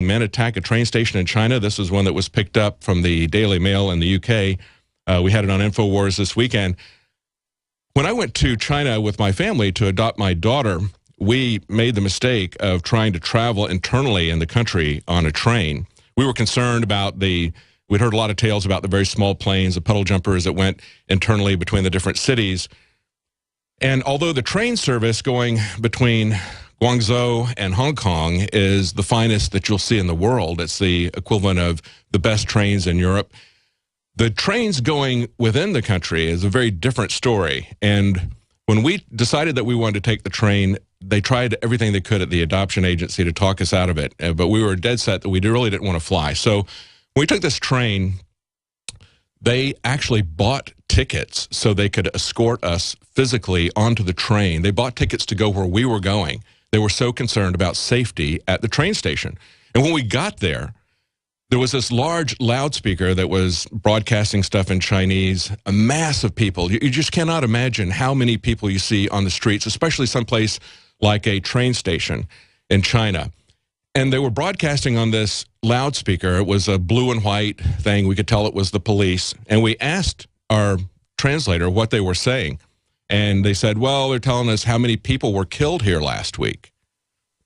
Men attack a train station in China. This is one that was picked up from the Daily Mail in the UK. We had it on InfoWars this weekend. When I went to China with my family to adopt my daughter, we made the mistake of trying to travel internally in the country on a train. We were concerned about we'd heard a lot of tales about the very small planes, the puddle jumpers that went internally between the different cities. And although the train service going between Guangzhou and Hong Kong is the finest that you'll see in the world, it's the equivalent of the best trains in Europe, the trains going within the country is a very different story. And when we decided that we wanted to take the train, they tried everything they could at the adoption agency to talk us out of it. But we were dead set that we really didn't want to fly. So when we took this train, they actually bought tickets so they could escort us physically onto the train. They bought tickets to go where we were going. They were so concerned about safety at the train station. And when we got there was this large loudspeaker that was broadcasting stuff in Chinese, a mass of people. You just cannot imagine how many people you see on the streets, especially someplace like a train station in China. And they were broadcasting on this loudspeaker. It was a blue and white thing. We could tell it was the police. And we asked our translator what they were saying. And they said, well, they're telling us how many people were killed here last week.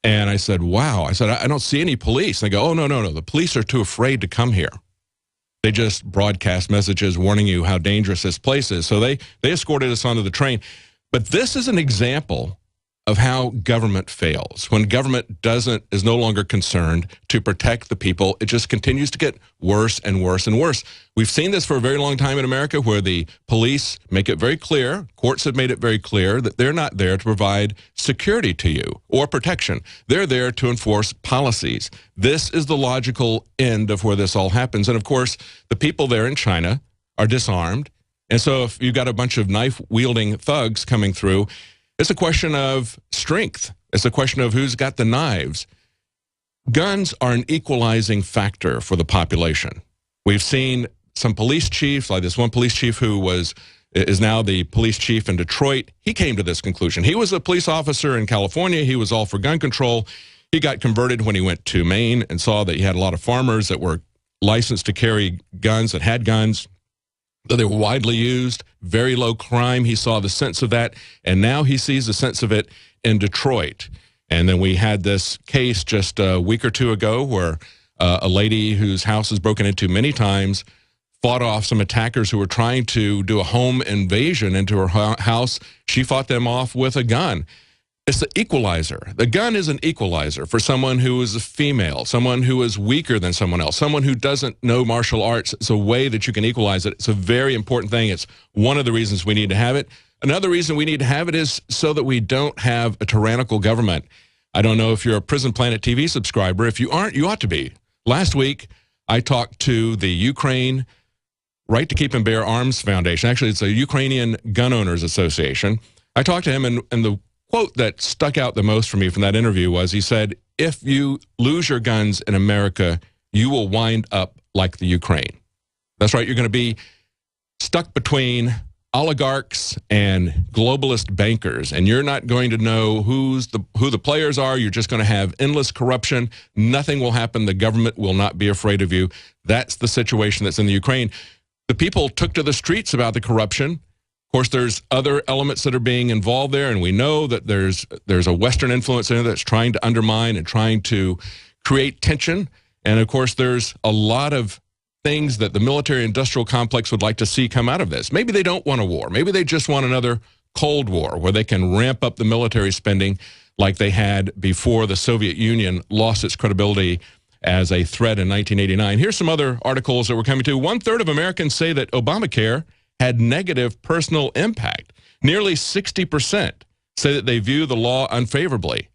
And I said, wow. I said, I don't see any police. And they go, oh, no. The police are too afraid to come here. They just broadcast messages warning you how dangerous this place is. So they escorted us onto the train. But this is an example of how government fails. When government is no longer concerned to protect the people, it just continues to get worse and worse and worse. We've seen this for a very long time in America, where the police make it very clear, courts have made it very clear, that they're not there to provide security to you or protection. They're there to enforce policies. This is the logical end of where this all happens. And of course, the people there in China are disarmed. And so if you've got a bunch of knife-wielding thugs coming through, it's a question of strength. It's a question of who's got the knives. Guns are an equalizing factor for the population. We've seen some police chiefs, like this one police chief who is now the police chief in Detroit. He came to this conclusion. He was a police officer in California. He was all for gun control. He got converted when he went to Maine and saw that he had a lot of farmers that were licensed to carry guns, that had guns, that they were widely used, very low crime. He saw the sense of that, and now he sees the sense of it in Detroit. And then we had this case just a week or two ago where a lady whose house was broken into many times fought off some attackers who were trying to do a home invasion into her house. She fought them off with a gun. It's the equalizer. The gun is an equalizer for someone who is a female, someone who is weaker than someone else, someone who doesn't know martial arts. It's a way that you can equalize it. It's a very important thing. It's one of the reasons we need to have it. Another reason we need to have it is so that we don't have a tyrannical government. I don't know if you're a Prison Planet TV subscriber. If you aren't, you ought to be. Last week, I talked to the Ukraine Right to Keep and Bear Arms Foundation. Actually, it's a Ukrainian Gun Owners Association. I talked to him, and the quote that stuck out the most for me from that interview was, he said, if you lose your guns in America, you will wind up like the Ukraine. That's right, you're going to be stuck between oligarchs and globalist bankers, and you're not going to know who the players are. You're just going to have endless corruption. Nothing will happen. The government will not be afraid of you. That's the situation that's in the Ukraine. The people took to the streets about the corruption. Of course, there's other elements that are being involved there, and we know that there's a Western influence in there that's trying to undermine and trying to create tension. And of course, there's a lot of things that the military-industrial complex would like to see come out of this. Maybe they don't want a war. Maybe they just want another Cold War where they can ramp up the military spending like they had before the Soviet Union lost its credibility as a threat in 1989. Here's some other articles that we're coming to. 1/3 of Americans say that Obamacare had negative personal impact. Nearly 60% say that they view the law unfavorably.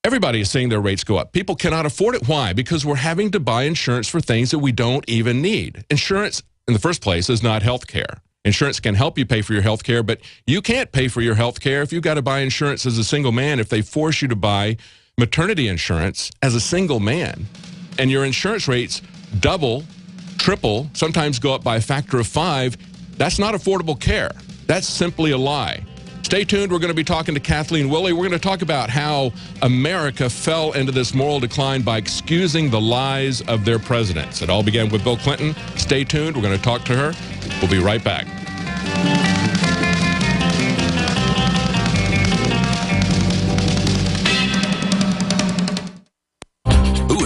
Everybody is seeing their rates go up. People cannot afford it. Why? Because we're having to buy insurance for things that we don't even need. Insurance, in the first place, is not health care. Insurance can help you pay for your health care, but you can't pay for your health care if you've got to buy insurance as a single man. If they force you to buy maternity insurance as a single man, and your insurance rates double, triple, sometimes go up by a factor of 5, that's not affordable care. That's simply a lie. Stay tuned. We're going to be talking to Kathleen Willey. We're going to talk about how America fell into this moral decline by excusing the lies of their presidents. It all began with Bill Clinton. Stay tuned. We're going to talk to her. We'll be right back.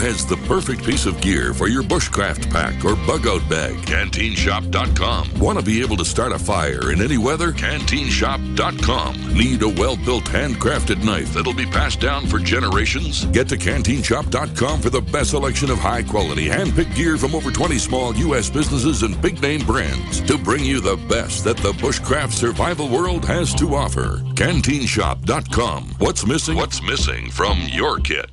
Has the perfect piece of gear for your bushcraft pack or bug out bag. CanteenShop.com. Want to be able to start a fire in any weather? CanteenShop.com. Need a well-built handcrafted knife that'll be passed down for generations? Get to CanteenShop.com for the best selection of high-quality hand-picked gear from over 20 small U.S. businesses and big-name brands to bring you the best that the bushcraft survival world has to offer. CanteenShop.com. What's missing? What's missing from your kit?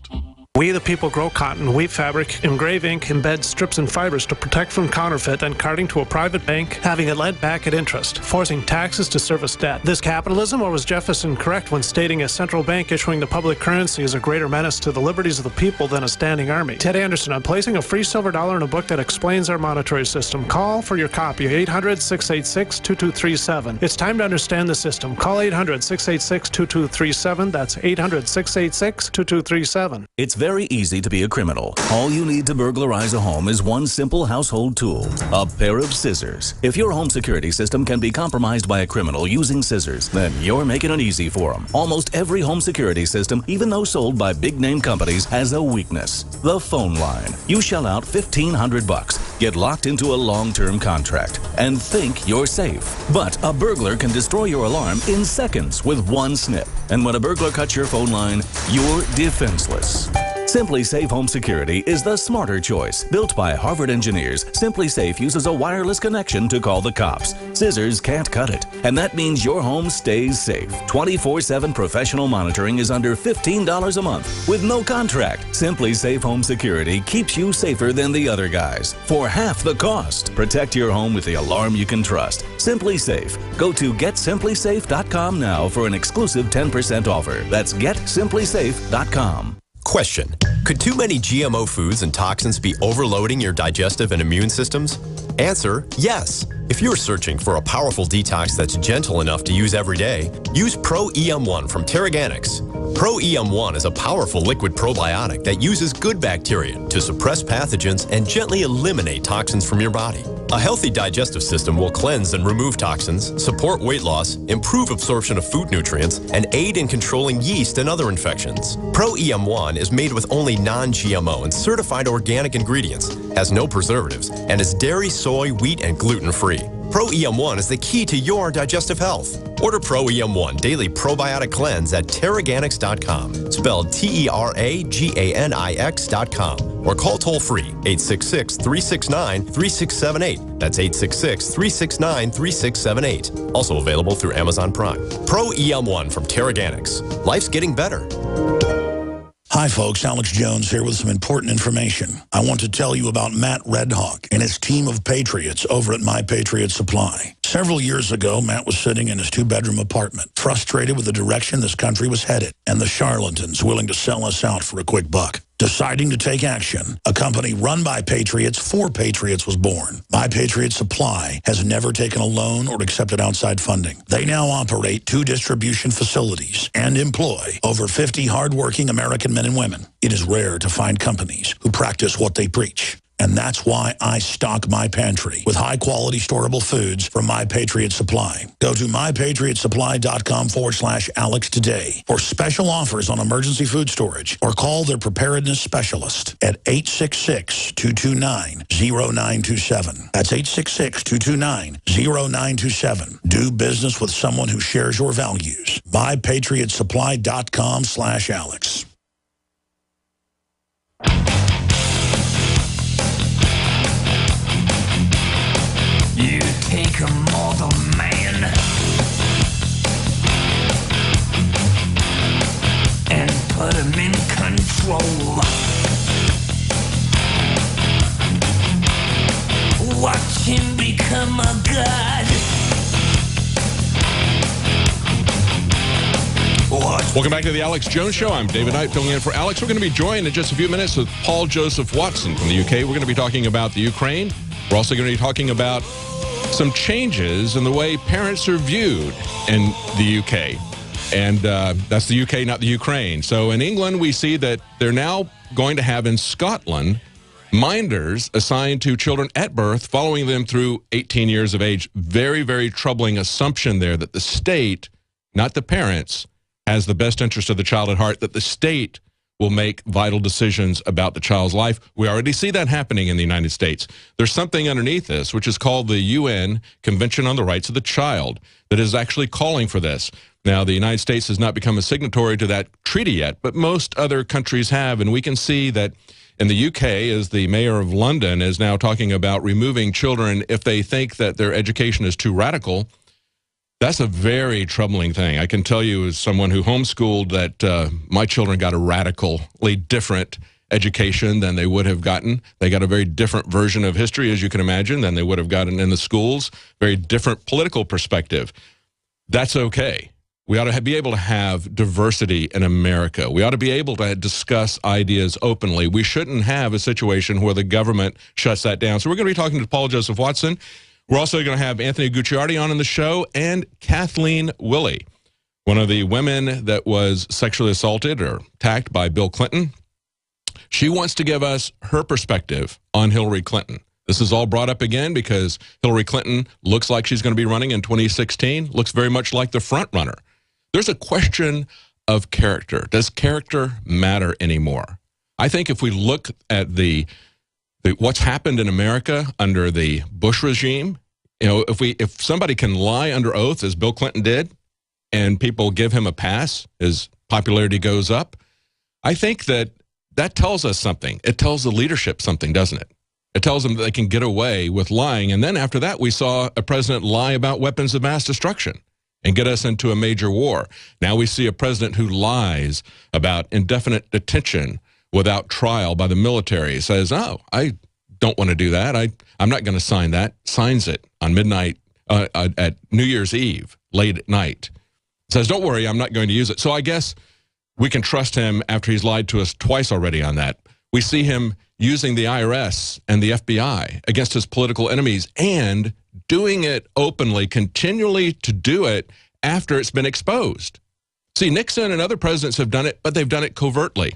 We the people grow cotton, weave fabric, engrave ink, embed strips and fibers to protect from counterfeit and carting to a private bank, having it lent back at interest, forcing taxes to service debt. This capitalism, or was Jefferson correct when stating a central bank issuing the public currency is a greater menace to the liberties of the people than a standing army? Ted Anderson, I'm placing a free silver dollar in a book that explains our monetary system. Call for your copy, 800-686-2237. It's time to understand the system. Call 800-686-2237. That's 800-686-2237. It's very easy to be a criminal. All you need to burglarize a home is one simple household tool, a pair of scissors. If your home security system can be compromised by a criminal using scissors, then you're making it easy for them. Almost every home security system, even though sold by big-name companies, has a weakness: the phone line. You shell out $1,500, get locked into a long-term contract, and think you're safe. But a burglar can destroy your alarm in seconds with one snip. And when a burglar cuts your phone line, you're defenseless. SimpliSafe Home Security is the smarter choice. Built by Harvard engineers, SimpliSafe uses a wireless connection to call the cops. Scissors can't cut it, and that means your home stays safe. 24/7 professional monitoring is under $15 a month with no contract. SimpliSafe Home Security keeps you safer than the other guys for half the cost. Protect your home with the alarm you can trust. SimpliSafe. Go to GetSimpliSafe.com now for an exclusive 10% offer. That's GetSimpliSafe.com. Question: could too many GMO foods and toxins be overloading your digestive and immune systems? Answer: yes. If you're searching for a powerful detox that's gentle enough to use every day, use Pro-EM1 from Teraganix. Pro-EM1 is a powerful liquid probiotic that uses good bacteria to suppress pathogens and gently eliminate toxins from your body. A healthy digestive system will cleanse and remove toxins, support weight loss, improve absorption of food nutrients, and aid in controlling yeast and other infections. Pro-EM1 is made with only non-GMO and certified organic ingredients, has no preservatives, and is dairy, soy, wheat, and gluten-free. Pro-EM1 is the key to your digestive health. Order Pro-EM1 Daily Probiotic Cleanse at Teraganix.com, spelled Teraganix.com, or call toll-free 866-369-3678. That's 866-369-3678. Also available through Amazon Prime. Pro-EM1 from Teraganix. Life's getting better. Hi folks, Alex Jones here with some important information. I want to tell you about Matt Redhawk and his team of patriots over at My Patriot Supply. Several years ago, Matt was sitting in his 2-bedroom apartment, frustrated with the direction this country was headed and the charlatans willing to sell us out for a quick buck. Deciding to take action, a company run by patriots for patriots was born. My Patriot Supply has never taken a loan or accepted outside funding. They now operate 2 distribution facilities and employ over 50 hardworking American men and women. It is rare to find companies who practice what they preach. And that's why I stock my pantry with high-quality storable foods from My Patriot Supply. Go to mypatriotsupply.com/Alex today for special offers on emergency food storage, or call their preparedness specialist at 866-229-0927. That's 866-229-0927. Do business with someone who shares your values. mypatriotsupply.com/Alex. You take a mortal man and put him in control. Watch him become a god. Welcome back to the Alex Jones Show. I'm David Knight filling in for Alex. We're going to be joined in just a few minutes with Paul Joseph Watson from the UK. We're going to be talking about the Ukraine. We're also going to be talking about some changes in the way parents are viewed in the UK. And that's the UK, not the Ukraine. So in England, we see that they're now going to have in Scotland minders assigned to children at birth, following them through 18 years of age. Very, very troubling assumption there that the state, not the parents, has the best interest of the child at heart, that the state will make vital decisions about the child's life. We already see that happening in the United States. There's something underneath this, which is called the UN Convention on the Rights of the Child, that is actually calling for this. Now, the United States has not become a signatory to that treaty yet, but most other countries have, and we can see that in the UK, as the mayor of London is now talking about removing children if they think that their education is too radical. That's a very troubling thing. I can tell you as someone who homeschooled that my children got a radically different education than they would have gotten. They got a very different version of history, as you can imagine, than they would have gotten in the schools. Very different political perspective. That's okay. We ought to be able to have diversity in America. We ought to be able to discuss ideas openly. We shouldn't have a situation where the government shuts that down. So we're going to be talking to Paul Joseph Watson. We're also going to have Anthony Gucciardi on in the show, and Kathleen Willey, one of the women that was sexually assaulted or attacked by Bill Clinton. She wants to give us her perspective on Hillary Clinton. This is all brought up again because Hillary Clinton looks like she's going to be running in 2016, looks very much like the front runner. There's a question of character. Does character matter anymore? I think if we look at the what's happened in America under the Bush regime, you know, if somebody can lie under oath, as Bill Clinton did, and people give him a pass, his popularity goes up, I think that tells us something. It tells the leadership something, doesn't it? It tells them that they can get away with lying. And then after that, we saw a president lie about weapons of mass destruction and get us into a major war. Now we see a president who lies about indefinite detention without trial by the military. Says, oh, I don't want to do that. I'm not going to sign that. Signs it on midnight, at New Year's Eve, late at night. Says, don't worry, I'm not going to use it. So I guess we can trust him after he's lied to us twice already on that. We see him using the IRS and the FBI against his political enemies and doing it openly, continually to do it after it's been exposed. See, Nixon and other presidents have done it, but they've done it covertly.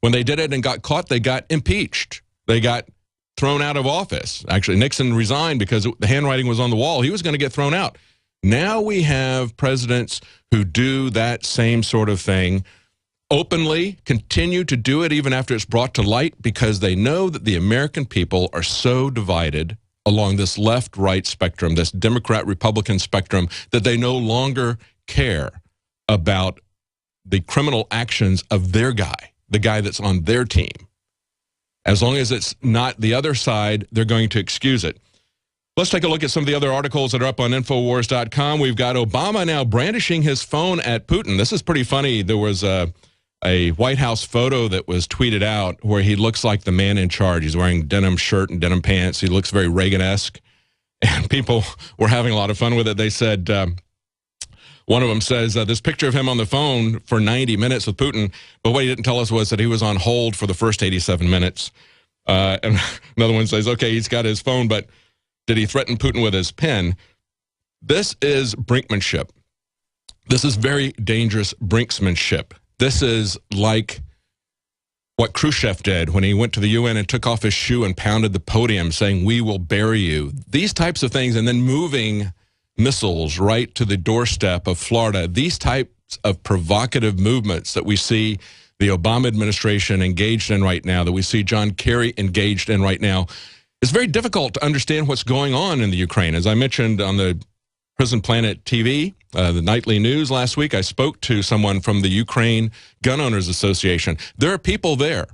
When they did it and got caught, they got impeached. They got thrown out of office. Actually, Nixon resigned because the handwriting was on the wall. He was going to get thrown out. Now we have presidents who do that same sort of thing openly, continue to do it even after it's brought to light, because they know that the American people are so divided along this left-right spectrum, this Democrat-Republican spectrum, that they no longer care about the criminal actions of their guy, the guy that's on their team. As long as it's not the other side, they're going to excuse it. Let's take a look at some of the other articles that are up on Infowars.com. We've got Obama now brandishing his phone at Putin. This is pretty funny. There was a White House photo that was tweeted out where he looks like the man in charge. He's wearing denim shirt and denim pants. He looks very Reagan-esque. And people were having a lot of fun with it. They said, one of them says, this picture of him on the phone for 90 minutes with Putin, but what he didn't tell us was that he was on hold for the first 87 minutes. And another one says, okay, he's got his phone, but did he threaten Putin with his pen? This is brinkmanship. This is very dangerous brinksmanship. This is like what Khrushchev did when he went to the UN and took off his shoe and pounded the podium saying, we will bury you. These types of things, and then moving missiles right to the doorstep of Florida. These types of provocative movements that we see the Obama administration engaged in right now, that we see John Kerry engaged in right now, it's very difficult to understand what's going on in the Ukraine. As I mentioned on the Prison Planet TV, the nightly news last week, I spoke to someone from the Ukraine Gun Owners Association. There are people there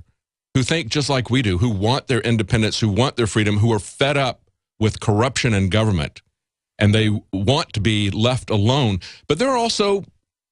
who think just like we do, who want their independence, who want their freedom, who are fed up with corruption in government, and they want to be left alone. But there are also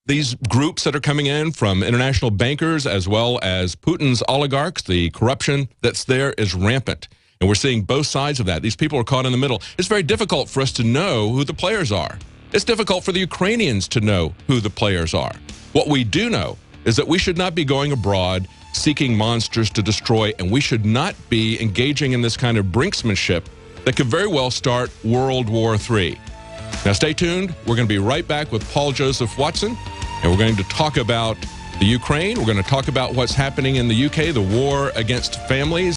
these groups that are coming in from international bankers as well as Putin's oligarchs. The corruption that's there is rampant. And we're seeing both sides of that. These people are caught in the middle. It's very difficult for us to know who the players are. It's difficult for the Ukrainians to know who the players are. What we do know is that we should not be going abroad seeking monsters to destroy, and we should not be engaging in this kind of brinksmanship that could very well start World War III. Now, stay tuned. We're going to be right back with Paul Joseph Watson, and we're going to talk about the Ukraine. We're going to talk about what's happening in the UK, the war against families.